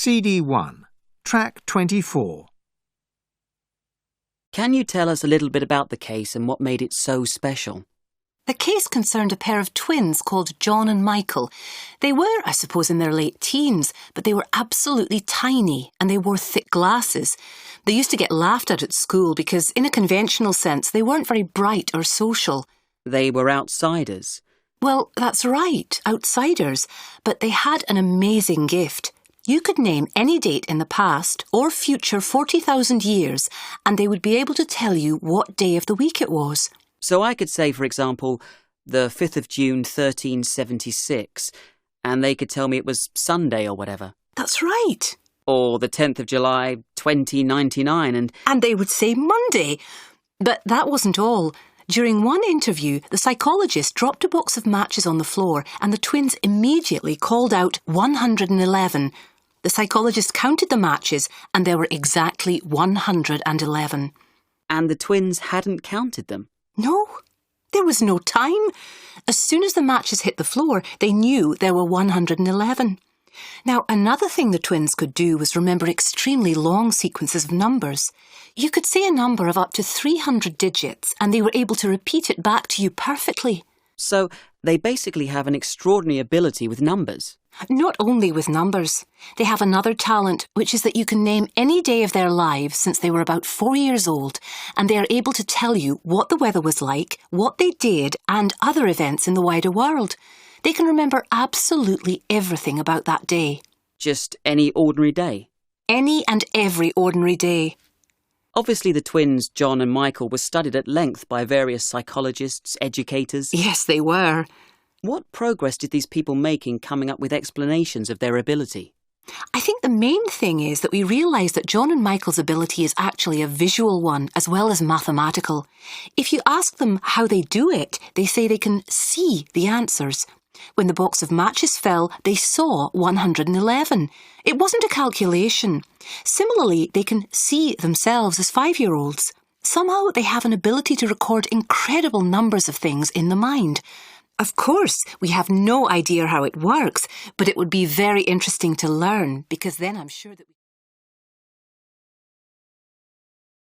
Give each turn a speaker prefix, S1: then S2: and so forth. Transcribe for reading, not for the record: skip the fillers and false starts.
S1: L11cd1, track 24.
S2: Can you tell us a little bit about the case and what made it so special?
S3: The case concerned a pair of twins called John and Michael. They were, I suppose, in their late teens, but they were absolutely tiny and they wore thick glasses. They used to get laughed at school because, in a conventional sense, they weren't very bright or social.
S2: They were outsiders.
S3: Well, that's right, outsiders. But they had an amazing gift. You could name any date in the past or future 40,000 years and they would be able to tell you what day of the week it was.
S2: So I could say, for example, the 5th of June 1376, and they could tell me it was Sunday or whatever.
S3: That's right.
S2: Or the 10th of July 2099
S3: And they would say Monday. But that wasn't all. During one interview, the psychologist dropped a box of matches on the floor and the twins immediately called out 111. The psychologist counted the matches and there were exactly 111.
S2: And the twins hadn't counted them.
S3: No, there was no time. As soon as the matches hit the floor, they knew there were 111. Now, another thing the twins could do was remember extremely long sequences of numbers. You could say a number of up to 300 digits, and they were able to repeat it back to you perfectly.
S2: So they basically have an extraordinary ability with numbers.
S3: Not only with numbers. They have another talent, which is that you can name any day of their lives since they were about 4 years old, and they are able to tell you what the weather was like, what they did, and other events in the wider world. They can remember absolutely everything about that day.
S2: Just any ordinary day?
S3: Any and every ordinary day.
S2: Obviously the twins, John and Michael, were studied at length by various psychologists, educators.
S3: Yes, they were.
S2: What progress did these people make in coming up with explanations of their ability?
S3: I think the main thing is that we realise that John and Michael's ability is actually a visual one as well as mathematical. If you ask them how they do it, they say they can see the answers. When the box of matches fell, they saw 111. It wasn't a calculation. Similarly, they can see themselves as 5-year-olds. Somehow they have an ability to record incredible numbers of things in the mind. Of course, we have no idea how it works, but it would be very interesting to learn because then I'm sure that we